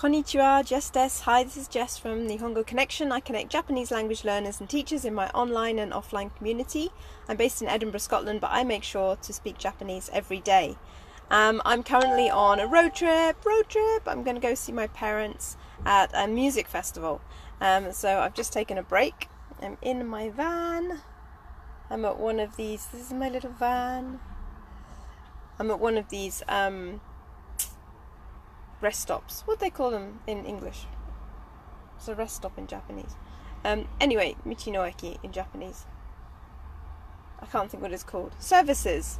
Konnichiwa, Jess des. Hi, this is Jess from Nihongo Connection. I connect Japanese language learners and teachers in my online and offline community. I'm based in Edinburgh, Scotland, but I make sure to speak Japanese every day. I'm currently on a road trip. I'm going to go see my parents at a music festival. So I've just taken a break. I'm in my van. I'm at one of these. This is my little van. I'm at one of these rest stops. What do they call them in English? It's a rest stop in Japanese. Anyway, Michi no Eki in Japanese. I can't think what it's called. Services,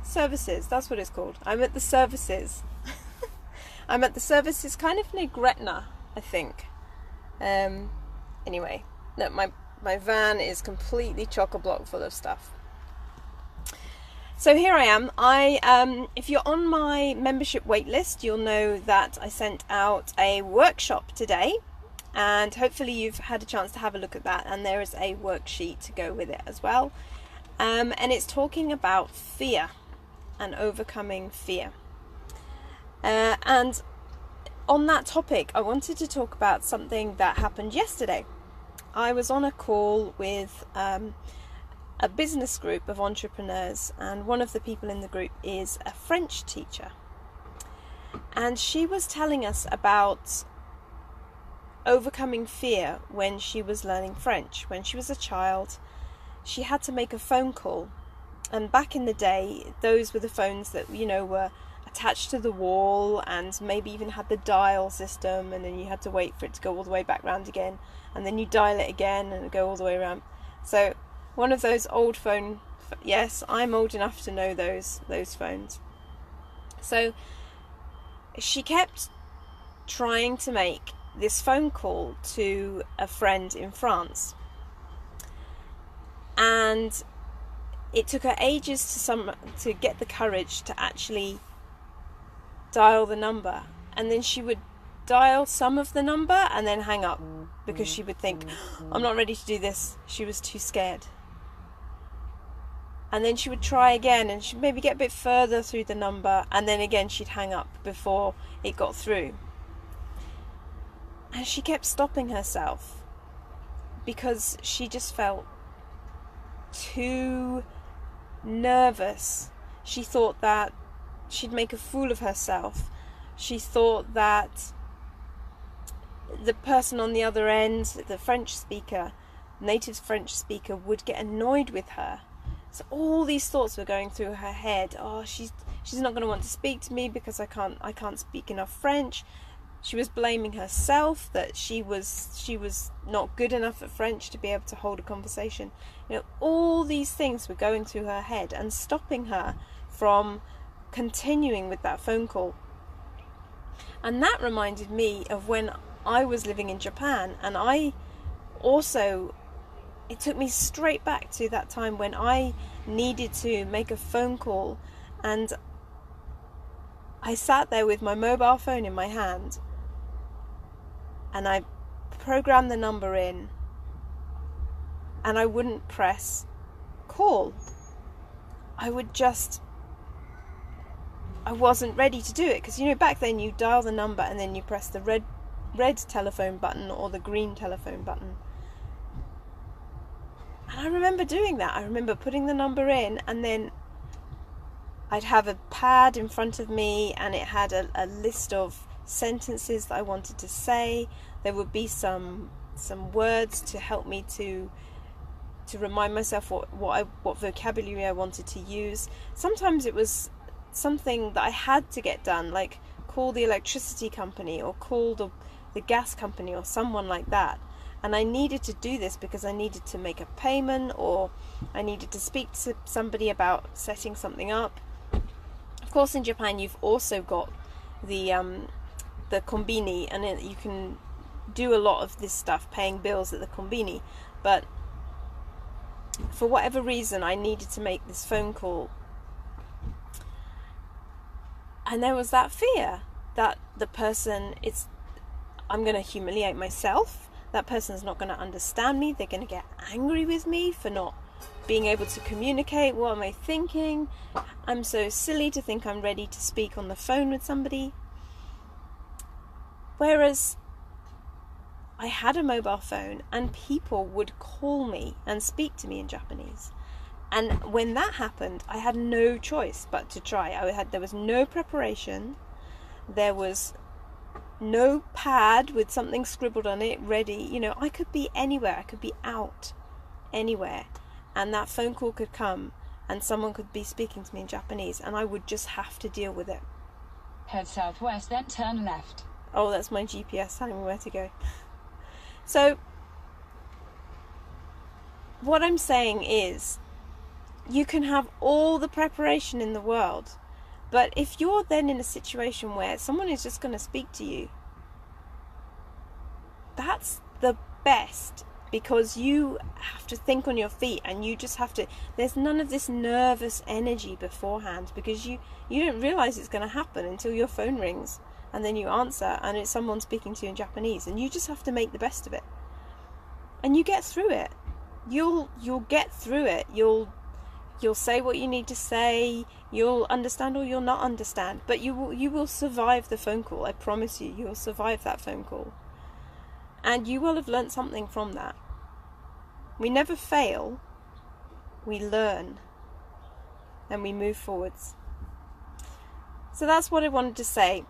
that's what it's called. I'm at the services. I'm at the services kind of near Gretna, I think. Anyway, look, my van is completely chock-a-block full of stuff. So here I am. If you're on my membership waitlist, you'll know that I sent out a workshop today, and hopefully you've had a chance to have a look at that, and there is a worksheet to go with it as well. And it's talking about fear and overcoming fear. And on that topic, I wanted to talk about something that happened yesterday. I was on a call with a business group of entrepreneurs, and one of the people in the group is a French teacher, and she was telling us about overcoming fear when she was learning French. When she was a child, she had to make a phone call, and back in the day, those were the phones that, you know, were attached to the wall and maybe even had the dial system, and then you had to wait for it to go all the way back round again, and then you dial it again and go all the way around. So one of those old phone, yes, I'm old enough to know those phones. So she kept trying to make this phone call to a friend in France, and it took her ages to get the courage to actually dial the number, and then she would dial some of the number and then hang up because she would think, I'm not ready to do this. She was too scared. And then she would try again, and she'd maybe get a bit further through the number, and then again she'd hang up before it got through. And she kept stopping herself because she just felt too nervous. She thought that she'd make a fool of herself. She thought that the person on the other end, the French speaker, native French speaker, would get annoyed with her. So all these thoughts were going through her head. Oh, she's not going to want to speak to me because I can't speak enough French. She was blaming herself that she was not good enough at French to be able to hold a conversation. You know, all these things were going through her head and stopping her from continuing with that phone call. And that reminded me of when I was living in Japan, and it took me straight back to that time when I needed to make a phone call, and I sat there with my mobile phone in my hand and I programmed the number in, and I wouldn't press call. I wasn't ready to do it, because, you know, back then you dial the number and then you press the red telephone button or the green telephone button. And I remember doing that. I remember putting the number in, and then I'd have a pad in front of me, and it had a list of sentences that I wanted to say. There would be some words to help me to remind myself what vocabulary I wanted to use. Sometimes it was something that I had to get done, like call the electricity company or call the gas company or someone like that. And I needed to do this because I needed to make a payment, or I needed to speak to somebody about setting something up. Of course, in Japan, you've also got the konbini, and you can do a lot of this stuff, paying bills at the konbini. But for whatever reason, I needed to make this phone call. And there was that fear that I'm going to humiliate myself. That person's not going to understand me. They're going to get angry with me for not being able to communicate. What am I thinking? I'm so silly to think I'm ready to speak on the phone with somebody. Whereas I had a mobile phone and people would call me and speak to me in Japanese. And when that happened, I had no choice but to try. There was no preparation. There was no pad with something scribbled on it ready. You know, I could be anywhere. I could be out anywhere. And that phone call could come and someone could be speaking to me in Japanese and I would just have to deal with it. Head southwest, then turn left. Oh, that's my GPS telling me where to go. So, what I'm saying is, you can have all the preparation in the world, but if you're then in a situation where someone is just going to speak to you, that's the best, because you have to think on your feet and you just have to, there's none of this nervous energy beforehand, because you don't realize it's going to happen until your phone rings and then you answer and it's someone speaking to you in Japanese, and you just have to make the best of it. And you get through it. You'll get through it. You'll say what you need to say, you'll understand or you'll not understand, but you will survive the phone call. I promise you, you will survive that phone call. And you will have learnt something from that. We never fail, we learn, and we move forwards. So that's what I wanted to say.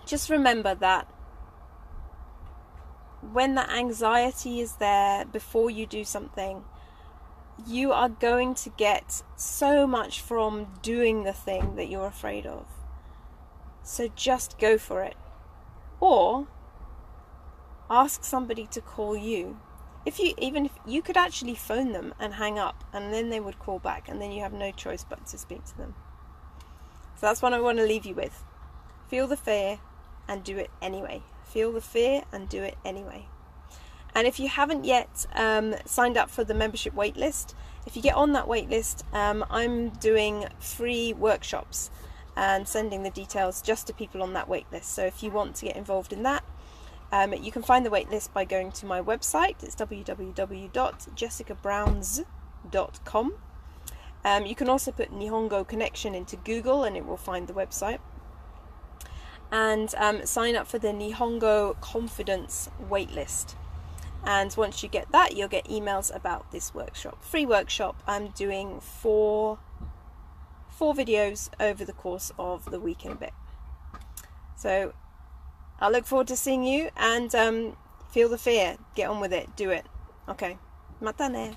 Just remember that when the anxiety is there before you do something, you are going to get so much from doing the thing that you're afraid of. So just go for it. Or ask somebody to call you. If you could actually phone them and hang up, and then they would call back, and then you have no choice but to speak to them. So that's what I want to leave you with. Feel the fear and do it anyway. Feel the fear and do it anyway. And if you haven't yet signed up for the membership waitlist, if you get on that waitlist, I'm doing free workshops and sending the details just to people on that waitlist. So if you want to get involved in that, you can find the waitlist by going to my website. It's www.jessicabrowns.com. You can also put Nihongo Connection into Google and it will find the website. And sign up for the Nihongo Confidence waitlist. And once you get that, you'll get emails about this workshop. Free workshop. I'm doing four videos over the course of the week and a bit. So I look forward to seeing you, and feel the fear. Get on with it. Do it. Okay. Mata ne.